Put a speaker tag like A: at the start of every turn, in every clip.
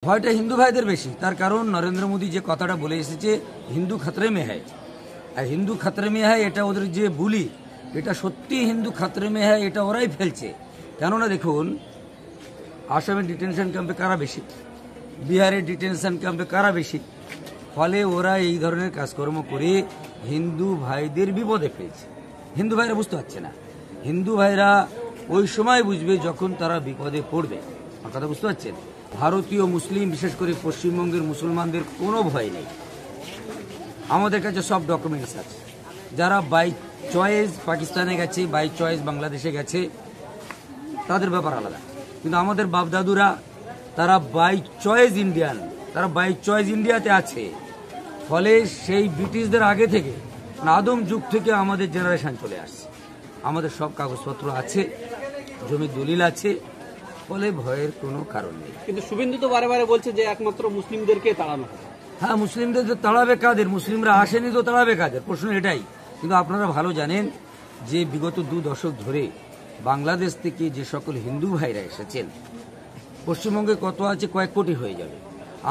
A: ভয়টা হিন্দু ভাইদের বেশি। তার কারণ নরেন্দ্র মোদী যে কথাটা বলে এসেছে হিন্দু খতরে মে হ্যায়, আর হিন্দু খতরে মে হ্যায় এটা ওদের যে বুলি, এটা সত্যি হিন্দু খতরে মে হ্যায়, এটা ওরাই ফেলছে। কেননা দেখুন, আসামের ডিটেনশন ক্যাম্পে কারা বেশি, বিহারের ডিটেনশন ক্যাম্পে কারা বেশি, ফলে ওরা এই ধরনের কাজকর্ম করে হিন্দু ভাইদের বিপদে ফেলছে। হিন্দু ভাইরা বুঝতে পারছে না। হিন্দু ভাইরা ওই সময় বুঝবে যখন তারা বিপদে পড়বে। আমার কথা বুঝতে পারছেন? ভারতীয় মুসলিম, বিশেষ করে পশ্চিমবঙ্গের মুসলমানদের কোনো ভয় নেই। আমাদের কাছে সব ডকুমেন্টস আছে। যারা বাই চয়েস পাকিস্তানে গেছে, বাই চয়েস বাংলাদেশে গেছে, তাদের ব্যাপার আলাদা। কিন্তু আমাদের বাপদাদুরা তারা বাই চয়েস ইন্ডিয়ান, তারা বাই চয়েস ইন্ডিয়াতে আছে। ফলে সেই ব্রিটিশদের আগে থেকে, আদম যুগ থেকে আমাদের জেনারেশন চলে আসছে। আমাদের সব কাগজপত্র আছে, জমির দলিল আছে, ফলে ভয়ের কোনো কারণ নেই।
B: কিন্তু শুভেন্দু তো বারে বারে বলছে যে একমাত্র মুসলিমদেরকে তাড়ানো।
A: হ্যাঁ, মুসলিমদের তো তাড়াবে কাদের? মুসলিমরা আসেনি তো তাড়াবে কাদের? প্রশ্ন এটাই। কিন্তু আপনারা ভালো জানেন যে বিগত 2 দশক ধরে বাংলাদেশ থেকে যে সকল হিন্দু ভাইরা এসেছেন, পশ্চিমবঙ্গে কত আছে, কয়েক কোটি হয়ে যাবে।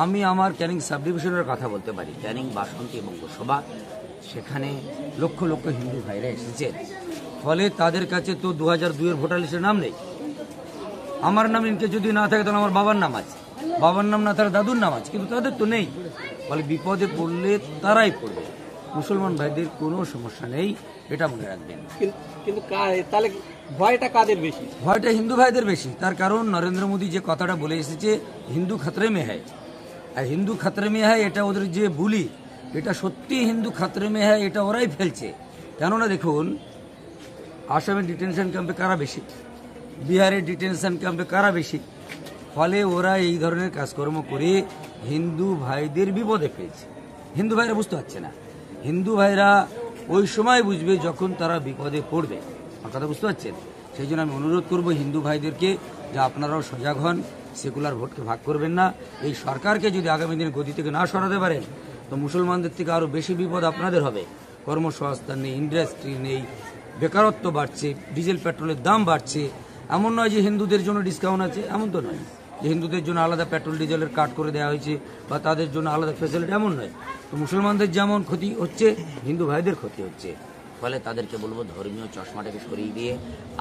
A: আমি আমার ক্যানিং সাব ডিভিশনের কথা বলতে পারি, ক্যানিং, বাসন্তী এবং গোসবা, সেখানে লক্ষ লক্ষ হিন্দু ভাইরা এসেছেন। ফলে তাদের কাছে তো 2002-এর ভোটার লিস্টের নাম নেই। আমার নাম ইনকে যদি না থাকে তাহলে আমার বাবার নাম আছে, বাবার নাম না থাকলে দাদুর নাম আছে, কিন্তু তাদের তো নেই। ফলে বিপদে পড়লে তারাই পড়বে। মুসলমান ভাইদের কোনো সমস্যা নেই, এটা মনে রাখবেন।
B: কিন্তু তাহলে ভয়টা কাদের বেশি?
A: ভয়টা হিন্দু ভাইদের বেশি। তার কারণ নরেন্দ্র মোদী যে কথাটা বলে এসেছে হিন্দু খতরে মে হ্যায়, আর হিন্দু খতরে মে হ্যায় এটা ওদের যে বুলি, এটা সত্যি হিন্দু খতরে মে হ্যায়, এটা ওরাই ফেলছে। কেননা দেখুন, আসামের ডিটেনশন ক্যাম্পে কারা বেশি, বিহারের ডিটেনশন ক্যাম্পে কারা বেশি, ফলে ওরা এই ধরনের কাজকর্ম করে হিন্দু ভাইদের বিপদে ফেলছে। হিন্দু ভাইরা বুঝতে পারছে না। হিন্দু ভাইরা ওই সময় বুঝবে যখন তারা বিপদে পড়বে। আমার কথা বুঝতে পারছেন? সেই জন্য আমি অনুরোধ করব হিন্দু ভাইদেরকে যে আপনারাও সজাগ হন, সেকুলার ভোটকে ভাগ করবেন না। এই সরকারকে যদি আগামী দিনে গদি থেকে না সরাতে পারেন তো মুসলমানদের থেকে আরও বেশি বিপদ আপনাদের হবে। কর্মসংস্থান নেই, ইন্ডাস্ট্রি নেই, বেকারত্ব বাড়ছে, ডিজেল পেট্রোলের দাম বাড়ছে। এমন নয় যে হিন্দুদের জন্য ডিসকাউন্ট আছে, এমন তো নয় যে হিন্দুদের জন্য আলাদা পেট্রোল ডিজেলের কাট করে দেওয়া হয়েছে বা তাদের জন্য আলাদা ফ্যাসিলিটি, এমন নয়। তো মুসলমানদের যেমন ক্ষতি হচ্ছে, হিন্দু ভাইদের ক্ষতি হচ্ছে। ফলে তাদেরকে বলবো ধর্মীয় চশমাটাকে সরিয়ে দিয়ে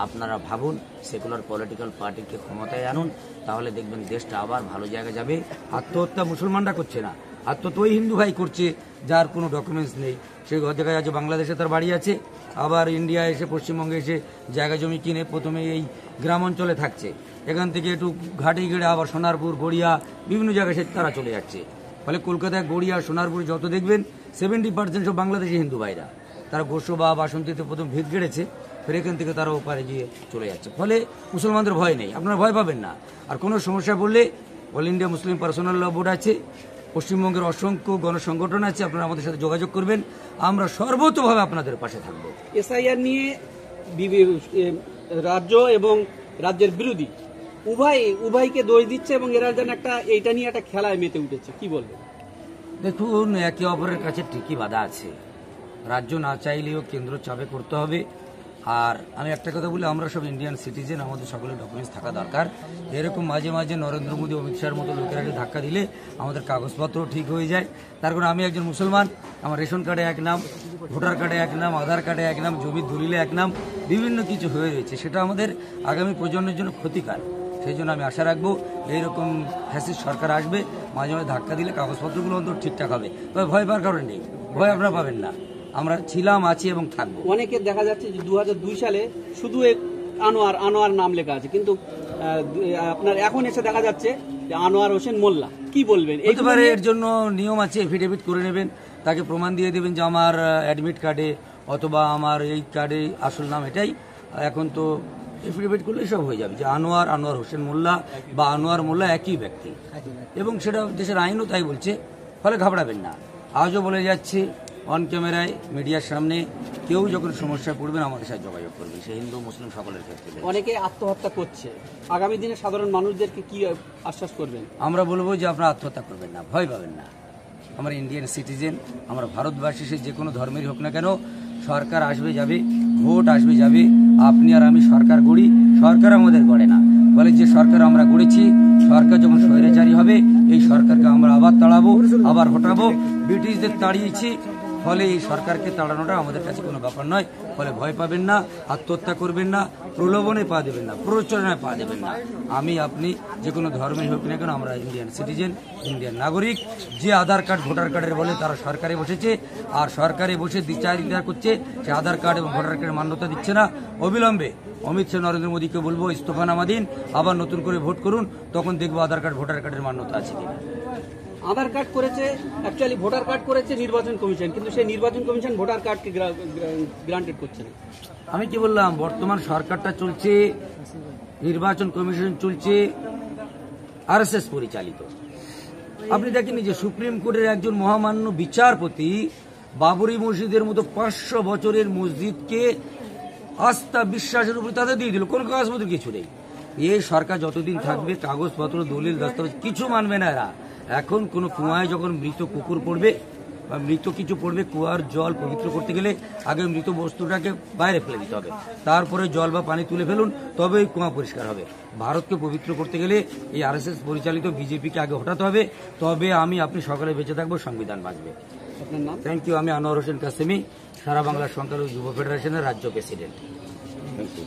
A: আপনারা ভাবুন, সেকুলার পলিটিক্যাল পার্টিকে ক্ষমতায় আনুন, তাহলে দেখবেন দেশটা আবার ভালো জায়গায় যাবে। আত্মহত্যা মুসলমানরা করছে না, আত্মহত্যা ওই হিন্দু ভাই করছে যার কোনো ডকুমেন্টস নেই। সেই জায়গায় আছে, বাংলাদেশে তার বাড়ি আছে, আবার ইন্ডিয়া এসে, পশ্চিমবঙ্গে এসে জায়গা জমি কিনে প্রথমে এই গ্রাম অঞ্চলে থাকছে, এখান থেকে একটু ঘাটে গেড়ে আবার সোনারপুর, গড়িয়া, বিভিন্ন জায়গায় সে তারা চলে যাচ্ছে। ফলে কলকাতায় গড়িয়া, সোনারপুরে যত দেখবেন 70% সব বাংলাদেশি হিন্দু ভাইরা। তারা গোসবা, বাসন্তীতে প্রথম ভিত গেড়েছে, ফের এখান থেকে তারা ওপারে গিয়ে চলে যাচ্ছে। ফলে মুসলমানদের ভয় নেই, আপনারা ভয় পাবেন না। আর কোনো সমস্যা পড়লে অল ইন্ডিয়া মুসলিম পার্সোনাল ল বোর্ড আছে, পশ্চিমবঙ্গের অসংখ্য গণসংগঠন আছে, আপনারা আমাদের সাথে যোগাযোগ করবেন, আমরা সর্বতোভাবে আপনাদের পাশে থাকবো।
B: এসআইআর নিয়ে রাজ্য এবং রাজ্যের বিরোধী উভয়কে দোষ দিচ্ছে এবং এরা যেন এইটা নিয়ে একটা খেলায় মেতে উঠেছে, কি বলবেন?
A: দেখুন, একে অপরের কাছে ঠিকই বাধা আছে। রাজ্য না চাইলেও কেন্দ্র চাপে করতে হবে। আর আমি একটা কথা বলি, আমরা সব ইন্ডিয়ান সিটিজেন, আমাদের সকলের ডকুমেন্টস থাকা দরকার। এরকম মাঝে মাঝে নরেন্দ্র মোদী, অমিত শাহর মতো লোকেরা ধাক্কা দিলে আমাদের কাগজপত্র ঠিক হয়ে যায়। তার কারণ আমি একজন মুসলমান, আমার রেশন কার্ডে এক নাম, ভোটার কার্ডে এক নাম, আধার কার্ডে এক নাম, জমির দলিলে এক নাম, বিভিন্ন কিছু হয়ে রয়েছে। সেটা আমাদের আগামী প্রজন্মের জন্য ক্ষতিকর। সেই জন্য আমি আশা রাখবো এইরকম ফ্যাসিস্ট সরকার আসবে, মাঝে মাঝে ধাক্কা দিলে কাগজপত্রগুলো অন্তত ঠিকঠাক হবে। তবে ভয় পাওয়ার কারণ নেই, ভয় আপনারা পাবেন না। আমরা ছিলাম, আছি এবং থাকবো।
B: অনেকের দেখা যাচ্ছে যে 2002 সালে শুধু আনোয়ার নাম লেখা আছে, কিন্তু আপনার এখন এসে দেখা যাচ্ছে যে আনোয়ার হোসেন মোল্লা। কি বলবেন?
A: এবারে এর জন্য নিয়ম আছে, এফিডেভিট করে নেবেন, তাকে প্রমাণ দিয়ে দেবেন যে আমার অ্যাডমিট কার্ডে অথবা আমার এই কার্ডে আসল নাম এটাই। এখন তো এফিডেভিট করলে সব হয়ে যাবে যে আনোয়ার হোসেন মোল্লা বা আনোয়ার মোল্লা একই ব্যক্তি, এবং সেটা দেশের আইনও তাই বলছে। ফলে ঘাবড়াবেন না। আজও বলে যাচ্ছে অন ক্যামেরায়, মিডিয়ার সামনে, কেউ যখন সমস্যায় পড়বেন আমাদের সাথে যোগাযোগ করবেন, সে হিন্দু মুসলিম সকলের ক্ষেত্রে।
B: অনেকে আত্মহত্যা করছে, আগামী দিনে সাধারণ মানুষদেরকে কি আশ্বাস করবেন?
A: আমরা বলবো যে আপনারা আত্মহত্যা করবেন না, ভয় পাবেন না। আমরা ইন্ডিয়ান সিটিজেন, আমরা ভারতবাসী, সে যে কোনো ধর্মেরই হোক না কেন, সরকার আসবে যাবে, ভোট আসবে যাবে, আপনি আর আমি সরকার গড়ি, সরকার আমাদের গড়ে না। বলে যে সরকার আমরা গড়েছি, সরকার যখন স্বৈরাচারী হবে এই সরকারকে আমরা আবার তাড়াবো, আবার হটাবো। ব্রিটিশদের তাড়িয়েছি, ফলে এই সরকারকে তাড়ানোটা আমাদের কাছে কোনো ব্যাপার নয়। ফলে ভয় পাবেন না, আত্মহত্যা করবেন না, প্রলোভনে পা দেবেন না, প্ররোচনায় পা দেবেন না। আমি আপনি যে কোনো ধর্মের হোক না কেন, আমরা ইন্ডিয়ান সিটিজেন, ইন্ডিয়ান নাগরিক। যে আধার কার্ড ভোটার কার্ডের বলে তারা সরকারে বসেছে, আর সরকারে বসে বিচার করছে, সে আধার কার্ড এবং ভোটার কার্ডের মান্যতা দিচ্ছে না। অবিলম্বে অমিত শাহ নরেন্দ্র মোদীকে বলবো ইস্তফানামা দিন, আবার নতুন করে ভোট করুন, তখন দেখবো আধার কার্ড ভোটার কার্ডের মান্যতা আছে কিনা।
B: আধার কার্ড করেছে, অ্যাকচুয়ালি ভোটার কার্ড করেছে নির্বাচন কমিশন, কিন্তু সেই নির্বাচন কমিশন ভোটার কার্ডকে গ্রান্টেড করছে না।
A: আমি কি বললাম, বর্তমান সরকারটা চলছে, নির্বাচন কমিশন চলছে আরএসএস পরিচালিত। আপনি দেখেননি যে সুপ্রিম কোর্টের একজন মহামান্য বিচারপতি বাবরি মসজিদের মতো 500 বছরের মসজিদকে আস্থা বিশ্বাসের উপর তাদের দিয়ে দিল, কোন কাগজপত্র কিছু নেই। এই সরকার যতদিন থাকবে কাগজপত্র দলিল দস্তাবেজ কিছু মানবে না এরা। এখন কোনো কুয়ায় যখন মৃত কুকুর পড়বে বা মৃত কিছু পড়বে, কুয়ার জল পবিত্র করতে গেলে আগে মৃত বস্তুটাকে বাইরে ফেলে দিতে হবে, তারপরে জল বা পানি তুলে ফেলুন, তবে ওই কুয়া পরিষ্কার হবে। ভারতকে পবিত্র করতে গেলে এই আরএসএস পরিচালিত বিজেপিকে আগে হটাতে হবে, তবে আমি আপনি সকালে বেঁচে থাকবো, সংবিধান বাঁচবে।
B: আপনার নাম?
A: Thank you. আমি আনোয়ার হোসেন কাসেমি, সারা বাংলা সংখ্যালঘু যুব ফেডারেশনের রাজ্য প্রেসিডেন্ট। Thank you.